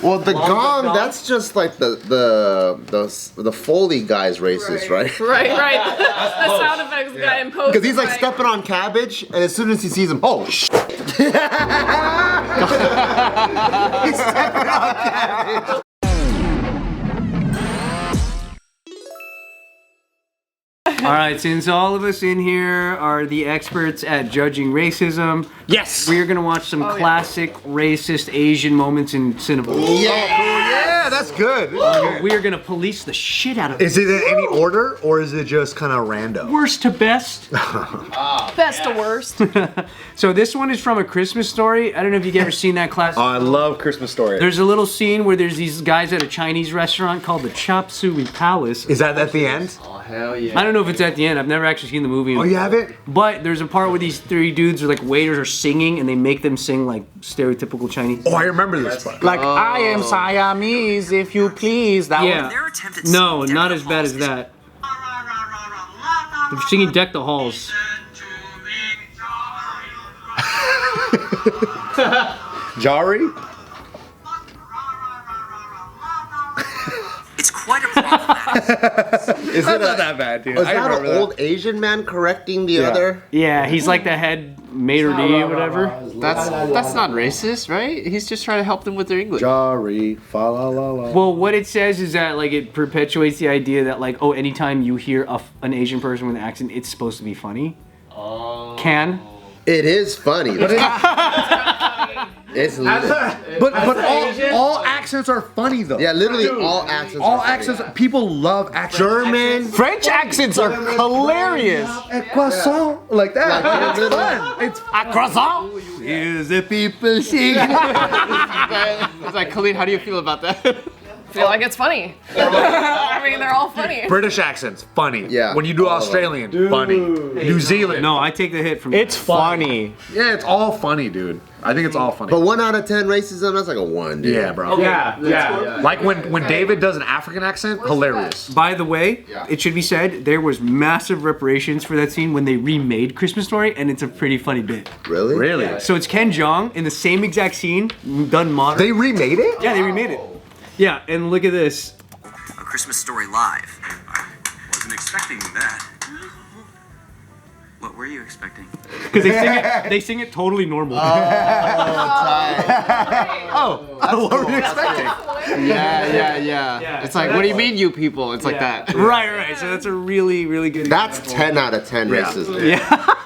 Well, the gong, that's just like the Foley guy's racist, right? Right. The sound effects guy imposed. Because he's like stepping on cabbage, and as soon as he sees him, oh shit! He's stepping on cabbage. All right, since all of us in here are the experts at judging racism, yes, we are gonna watch some classic racist Asian moments in cinema. Yeah, that's good. We are gonna police the shit out of it. Is it in any order, or is it just kind of random? Worst to best. Best to worst. So this one is from A Christmas Story. I don't know if you've ever seen that classic. I love Christmas Story. There's a little scene where there's these guys at a Chinese restaurant called the Chop Suey Palace. Is that at the end? Oh, hell yeah. I don't know if it's at the end. I've never actually seen the movie. Oh, you haven't? But there's a part where these three dudes are like waiters are singing and they make them sing like stereotypical Chinese. Oh, I remember this part. Like, I am Siamese, if you please. That Yeah. one. No, not as bad as that. They're singing Deck the Halls. Jari? It's quite a problem. Is it not that bad, dude? Was that an old Asian man correcting the other? Yeah, he's like the head maitre d' or whatever. That's not racist, right? He's just trying to help them with their English. Jari, fa la la la. Well, what it says is that like it perpetuates the idea that like, oh, anytime you hear an Asian person with an accent, it's supposed to be funny. It is funny. It's but all accents are funny though. yeah, literally all accents. All are funny. accents. People love accents. German. French accents are hilarious. Et croissant, like that. Like, It's fun. It's A croissant? Here's the people sing. I was like, Kalyne, how do you feel about that? Feel like it's funny. I mean, they're all funny. British accents, funny. Yeah. When you do Australian, funny. New Zealand. No, I take the hit from. It's funny. Yeah, it's all funny, dude. I think it's all funny. But 1 out of 10 racism, that's like a 1, dude. Yeah, bro. Yeah. Like when David does an African accent, hilarious. By the way, it should be said there was massive reparations for that scene when they remade Christmas Story, and it's a pretty funny bit. Really? Really? So it's Ken Jeong in the same exact scene, done modern. They remade it? Yeah, they remade it. Yeah, and look at this. A Christmas Story Live. Wasn't expecting that. What were you expecting? Because they sing it totally normal. What were you expecting? Yeah. It's like, what do you mean, you people? It's like that. Right. So that's a really, really good. That's 10 out of 10 racism. Yeah.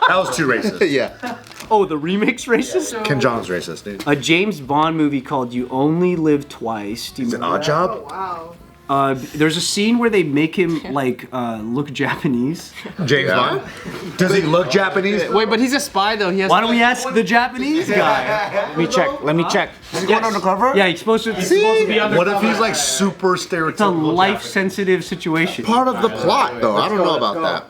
That was too racist. Yeah. Oh, the remix racist? Ken Jeong's racist, dude. A James Bond movie called You Only Live Twice. Do you Is it Odd Job? Wow. There's a scene where they make him like look Japanese. James Bond? Does he look Japanese? Wait, but he's a spy though. He has. Why don't we ask the Japanese guy? Let me check. Is he going undercover? Yeah, he's supposed to be undercover. What if he's like super It's a stereotypical? life-sensitive situation. Part of the plot, though. I don't know about that.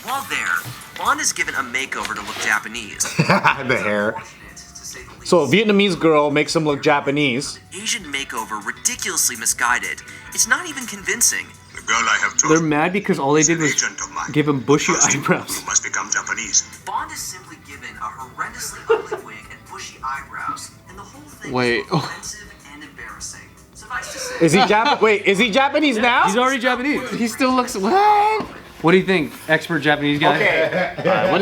While there, Bond is given a makeover to look Japanese. The hair. So a Vietnamese girl makes him look Japanese. Asian makeover ridiculously misguided. It's not even convincing. The girl I have They're mad because all they did was agent of mine. give him bushy First, eyebrows. You must become Japanese. Bond is simply given a horrendously ugly wig and bushy eyebrows, and the whole thing Wait. is offensive and embarrassing. Suffice to say, Is he is he Japanese now? He's already Japanese. He still looks. What? What do you think, expert Japanese guy? What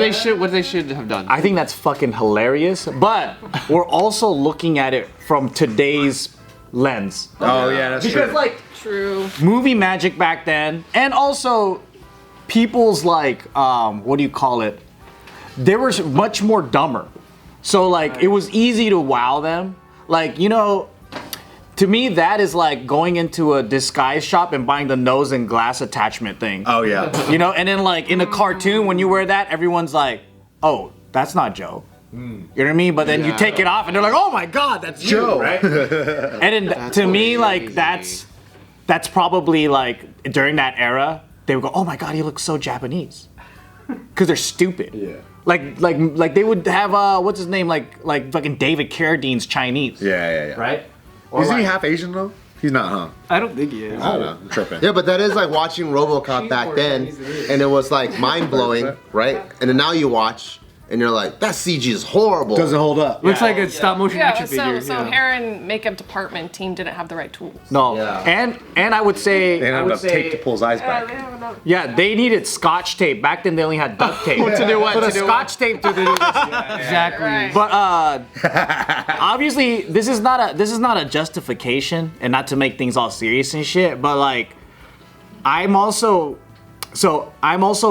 they should have done. I think that's fucking hilarious, but we're also looking at it from today's lens. Oh yeah, that's Because true. like True. movie magic back then, and also people's like what do you call it? They were much more dumber. So like it was easy to wow them. Like, you know, to me that is like going into a disguise shop and buying the nose and glass attachment thing. Oh yeah. You know, and then like in a cartoon when you wear that, everyone's like, "Oh, that's not Joe." You know what I mean? But then you take it off and they're like, "Oh my God, that's Joe!" Right? And then to me, like that's probably like during that era, they would go, "Oh my God, he looks so Japanese," because they're stupid. Yeah. Like they would have what's his name, like fucking David Carradine's Chinese. Yeah. Right? Isn't he half Asian though? He's not, huh? I don't think he is. I don't know. I'm tripping. Yeah, but that is like watching RoboCop back then, and it was like mind blowing, right? And then now you watch, and you're like, that CG is horrible. Doesn't hold up. Looks like a stop motion Yeah, action figure. so hair and makeup department team didn't have the right tools. No, Yeah. and I would say They didn't have enough tape to pull his eyes Yeah, back. they have enough. yeah, they needed Scotch tape. Back then they only had duct tape. To do what? So the To do Scotch tape to do this. Exactly. Right. But obviously this is not a justification, and not to make things all serious and shit. But like, I'm also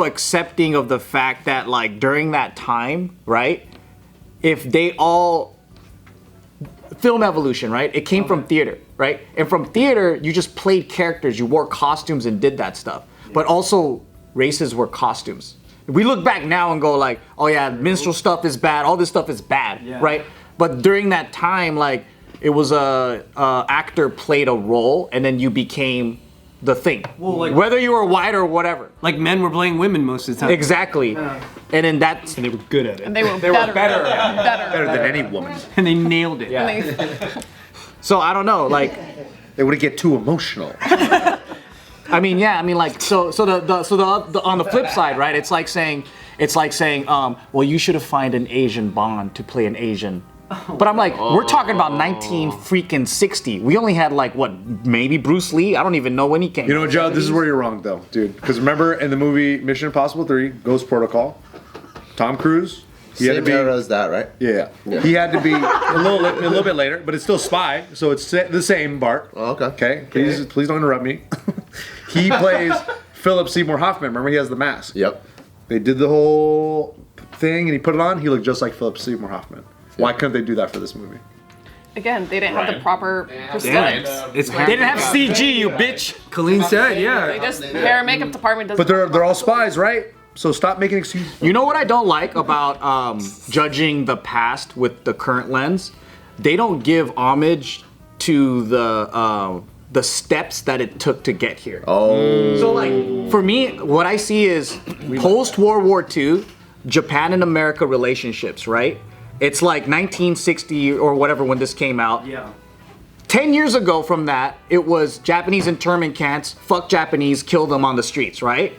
accepting of the fact that like during that time, right? If they all film evolution, right? It came from theater, right? And from theater, you just played characters, you wore costumes and did that stuff. But also races were costumes. We look back now and go like, oh yeah, minstrel stuff is bad, all this stuff is bad, right? But during that time, like it was a actor played a role and then you became the thing. Well, like- whether you were white or whatever. Like men were playing women most of the time. Exactly. And then that's And they were good at it. And they were better. Better than any woman. And they nailed it. yeah. So I don't know, like They wouldn't get too emotional. I mean, like, so the on the flip side, right? It's like saying, well, you should have found an Asian Bond to play an Asian. But I'm like, we're talking about 1960. We only had like what, maybe Bruce Lee? I don't even know when he came. You know, Joe, this is where you're wrong, though, dude. Because remember in the movie Mission Impossible 3, Ghost Protocol, Tom Cruise, he had to Same be. era as that, right? Yeah. He had to be a little bit later, but it's still spy, so it's the same, Bart. Oh, okay. Okay, please don't interrupt me. He plays Philip Seymour Hoffman. Remember, he has the mask. Yep. They did the whole thing, and he put it on. He looked just like Philip Seymour Hoffman. Why couldn't they do that for this movie? Again, they didn't have the proper Yeah, prosthetics. it's They didn't have CG, you bitch. Kalyne said, They yeah. just hair and makeup department doesn't. But they're all spies, right? So stop making excuses. You know what I don't like about judging the past with the current lens? They don't give homage to the steps that it took to get here. Oh. So like, for me, what I see is post-World War II, Japan and America relationships, right? It's like 1960 or whatever when this came out. Yeah. 10 years ago from that, it was Japanese internment camps, fuck Japanese, kill them on the streets, right?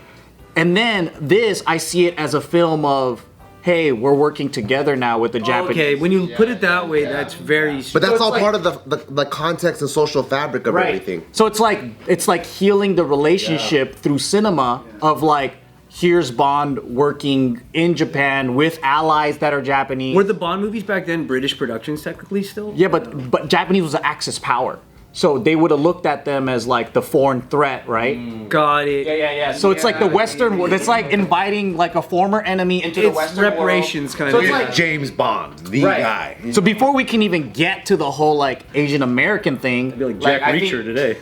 And then this, I see it as a film of, hey, we're working together now with the Japanese. Okay, when you put it that way, that's very. But that's it's all like- part of the context and social fabric of everything. So it's like healing the relationship through cinema of like, here's Bond working in Japan with allies that are Japanese. Were the Bond movies back then British productions technically still? Yeah, but Japanese was an Axis power. So they would have looked at them as like the foreign threat, right? Got it. Yeah. So it's like the Western world. It's like inviting like a former enemy into the It's Western reparations kind So of. it's like- James Bond, the guy. world. So before we can even get to the whole like Asian American thing, like Jack I think Reacher today.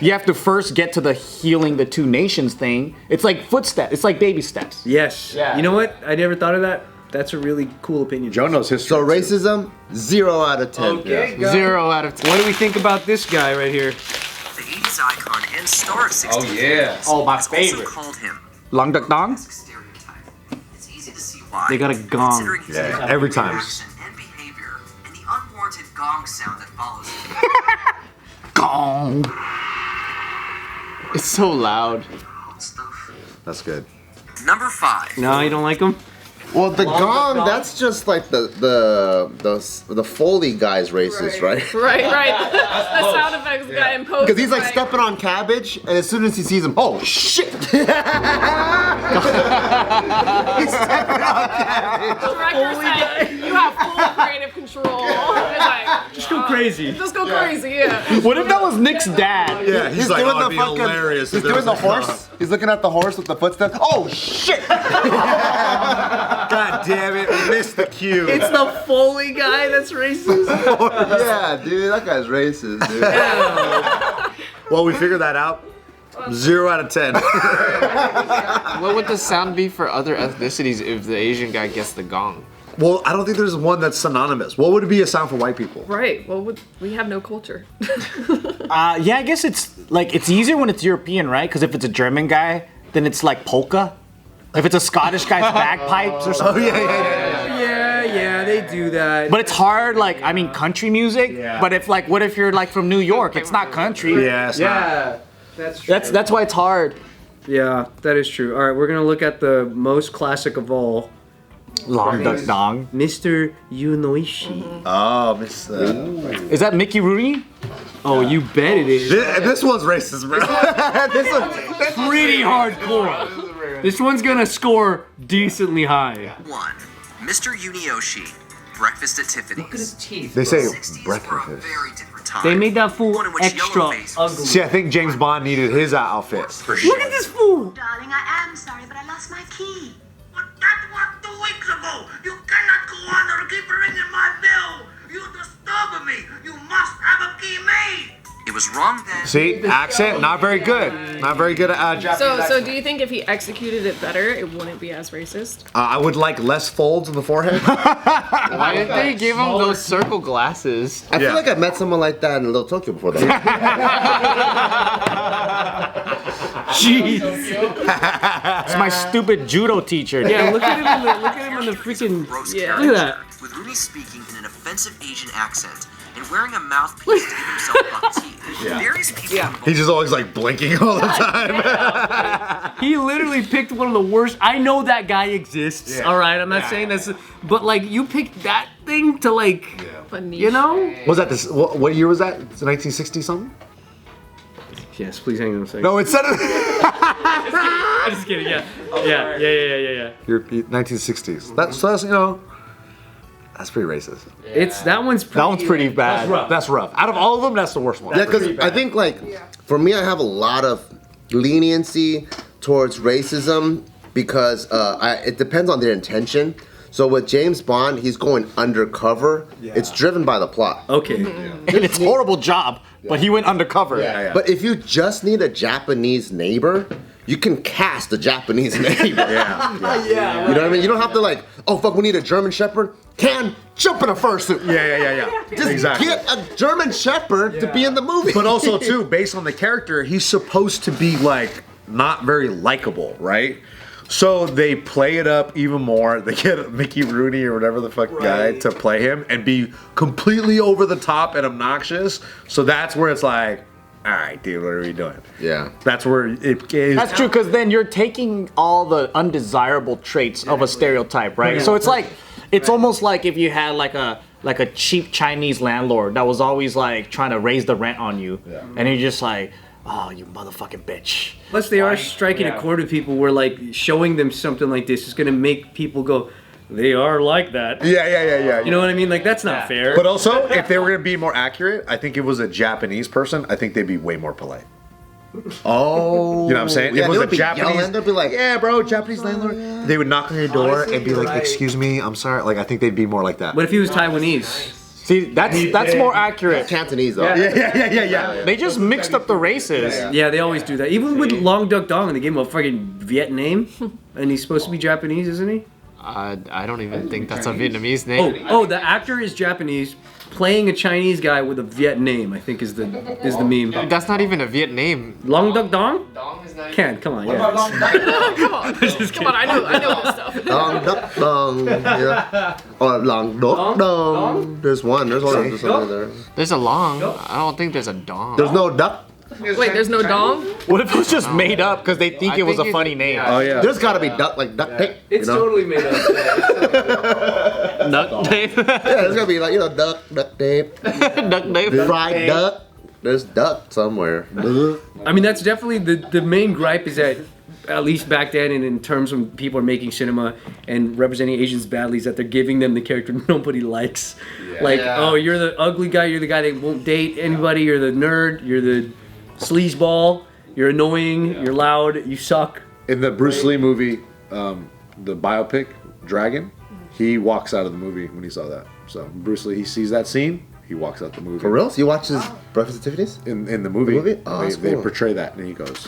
you have to first get to the healing the two nations thing. It's like footsteps. It's like baby steps. Yes. Yeah. You know what? I never thought of that. That's a really cool opinion. Joe knows history. So too. racism, 0 out of 10. Okay, Yeah. 0 out of 10. What do we think about this guy right here? The 80s icon and star of 60s. Oh, my Also favorite. called him Long Duck Dong? stereotype. It's easy to see why. They got a gong. Considering his Yeah, every time. accent and behavior, and the unwarranted gong sound that follows it. Gong. It's so loud. Stuff. That's good. Number 5. No, you don't like him? Well, the gong, that's just like the Foley guy's racist, right? Right. The sound effects guy imposed. Because he's like stepping on cabbage, and as soon as he sees him, oh shit! He's stepping on cabbage. Director said, you have full creative control. It's like, Just go crazy. just go crazy, yeah. What if that was Nick's dad? Yeah, he's like, doing oh, the it'd be fucking- hilarious. He's if there doing the was a gong. horse. He's looking at the horse with the footsteps. Oh shit! God damn it, we missed the cue. It's the Foley guy that's racist. Yeah, dude, that guy's racist, dude. Well, we figured that out. 0 out of 10. What would the sound be for other ethnicities if the Asian guy gets the gong? Well, I don't think there's one that's synonymous. What would it be a sound for white people? Right. Well, we have no culture. Yeah, I guess it's like it's easier when it's European, right? Because if it's a German guy, then it's like polka. If it's a Scottish guy, it's bagpipes or something. Yeah, they do that. But it's hard, like I mean, country music. Yeah. But if like, what if you're like from New York? It's not country. Yeah, it's not. yeah, that's true. That's why it's hard. Yeah, that is true. All right, we're gonna look at the most classic of all, Long Duck Dong. Mr. Yunoishi. Oh, Miss. Is that Mickey Rooney? Oh, you bet it is. This one's racist, bro. This one's pretty hardcore. This one's gonna score decently high. 1. Mr. Unioshi. Breakfast at Tiffany's. They say 60s were a breakfast. very different time. They made that fool One in which extra Yellowface ugly. See, I think James Bond needed his outfit. Look at this fool. Darling, I am sorry, but I lost my key. But that was 2 weeks ago. You cannot go on or keep ringing my bell. You disturb me. You must have a key made. It was wrong then. See, accent, not very good. Not very good at So do you think if he executed it better, it wouldn't be as racist? I would like less folds in the forehead. Why did they give him those circle glasses? I feel like I met someone like that in Little Tokyo before that. Jeez. It's my stupid judo teacher. Yeah, look at him in the freaking. Gross Yeah, look at that. character, with Rooney speaking in an offensive Asian accent and wearing a mouthpiece to give himself buck teeth. Various people He's just always like blinking all the time. He literally picked one of the worst. I know that guy exists. All right, I'm not saying that's, but like you picked that thing to like, you know? Was that this? What year was that? It's 1960 something? Yes, please hang on a second. No, it's I'm just kidding. Yeah. You're 1960s. That's you know. That's pretty racist. It's that one's pretty bad. That's rough. Out of all of them, that's the worst one. Yeah, because I think like for me, I have a lot of leniency towards racism because it depends on their intention. So with James Bond, he's going undercover. It's driven by the plot. Okay. It's a horrible job, but he went undercover. But if you just need a Japanese neighbor, you can cast a Japanese neighbor. You know what I mean? You don't have to like, oh fuck, we need a German Shepherd. Jump in a fursuit. Yeah. Just Exactly. get a German Shepherd to be in the movie. But also too, based on the character, he's supposed to be like not very likable, right? So they play it up even more. They get Mickey Rooney or whatever the fuck guy to play him and be completely over the top and obnoxious. So that's where it's like, all right, dude, what are we doing? Yeah. That's where it is. That's true, because then you're taking all the undesirable traits of a stereotype, right? So it's like, it's almost like if you had like a cheap Chinese landlord that was always like trying to raise the rent on you, and you're just like, oh, you motherfucking bitch. Plus, they are striking a chord with people where like showing them something like this is gonna make people go, they are like that. Yeah. You know what I mean? Like that's not fair. But also, if they were gonna be more accurate, I think if it was a Japanese person, I think they'd be way more polite. Oh. You know what I'm saying? Yeah, If it they was would a be Japanese, yelling. They'd be like, yeah, bro, Japanese landlord. They would knock on your door and be like, excuse me, I'm sorry. Like, I think they'd be more like that. What if he was Taiwanese? See, that's more accurate. Cantonese though. Yeah. They just mixed up the races. Yeah, they always do that. Even with Long Duck Dong, they gave him a fucking Vietnam, and he's supposed to be Japanese, isn't he? I don't even think that's a Vietnamese name. Oh, the actor is Japanese, playing a Chinese guy with a Viet name. I think is the meme. That's not even a Viet name. Long Duck Dong? Dong is not Ken, come on, yeah. Come on, I know this stuff. Long duck dong. Yeah. Or long duck dong. There's one. There's one. There. There's a long. I don't think there's a dong. There's no duck. Wait, there's no dong? What if it was just made up because they think I it was think a funny name? Oh, yeah. There's gotta be duck like duct tape. It's you know? totally made up. Duck tape. Yeah, there's gotta be like duck tape, Duck tape. fried duck. There's duck somewhere. I mean, that's definitely the main gripe is that, at least back then, and in terms when people are making cinema and representing Asians badly, is that they're giving them the character nobody likes. Like, oh, you're the ugly guy, you're the guy that won't date anybody, you're the nerd, you're the sleazeball, you're annoying, you're loud, you suck. In the Bruce Lee movie, the biopic, Dragon, he walks out of the movie when he saw that. So Bruce Lee, he sees that scene, he walks out the movie. For real? So you watch his Breakfast at Tiffany's? In the movie, The movie? Oh, that's they cool. portray that, and he goes,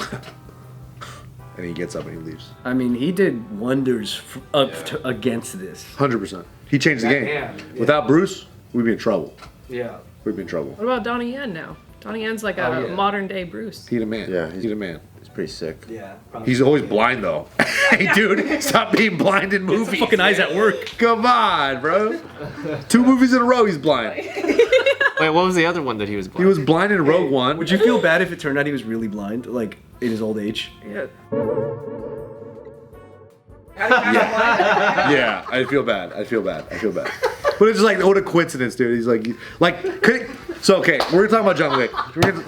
and he gets up and he leaves. I mean, he did wonders against this. 100%. He changed the game. Without Bruce, we'd be in trouble. Yeah. We'd be in trouble. What about Donnie Yen now? Donnie Yen's like a modern day Bruce. He's a man. Yeah, he's a man. It's pretty sick. Yeah. He's always blind though. Hey, dude, stop being blind in movies. Fucking eyes at work. Come on, bro. 2 movies in a row, he's blind. Wait, what was the other one that he was blind? He was blind in Rogue One. Would you feel bad if it turned out he was really blind, like in his old age? Yeah. Yeah, I feel bad. But it's just like, what a coincidence, dude. He's like, so okay, we're talking about John Wick.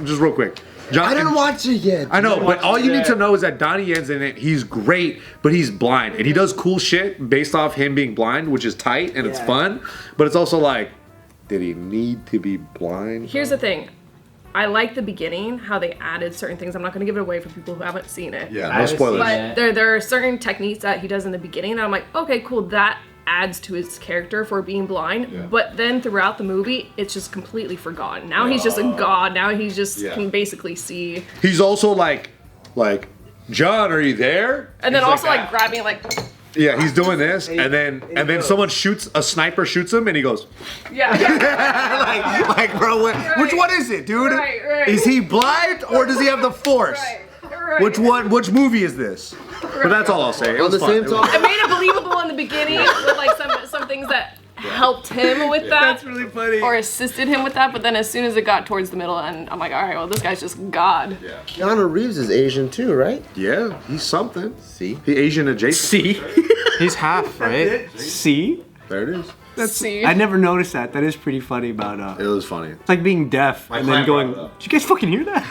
Just real quick. I didn't watch it yet. I know, but all you need to know is that Donnie Yen's in it. He's great, but he's blind, and he does cool shit based off him being blind, which is tight and it's fun. But it's also like, did he need to be blind? Here's the thing. I like the beginning, how they added certain things. I'm not going to give it away for people who haven't seen it. Yeah, no spoilers. But there are certain techniques that he does in the beginning that I'm like, okay, cool, that adds to his character for being blind. Yeah. But then throughout the movie, it's just completely forgotten. Now he's just a god. Now he's just can basically see. He's also like, John, are you there? And then also like grabbing like. Yeah, he's doing this, and then someone a sniper shoots him, and he goes. Yeah. like, bro, which one is it, dude? Right. Is he blind or does he have the force? Right. Which movie is this? But that's all I'll say. It was fun. It made it believable in the beginning with like some things that helped him with that. That's really funny. Or assisted him with that, but then as soon as it got towards the middle, and I'm like, all right, well, this guy's just God. Yeah. Keanu Reeves is Asian too, right? Yeah, he's something. See? He Asian adjacent. See? He's half, right? See? There it is. See? I never noticed that. That is pretty funny about It was funny. It's like being deaf and then going, did you guys fucking hear that?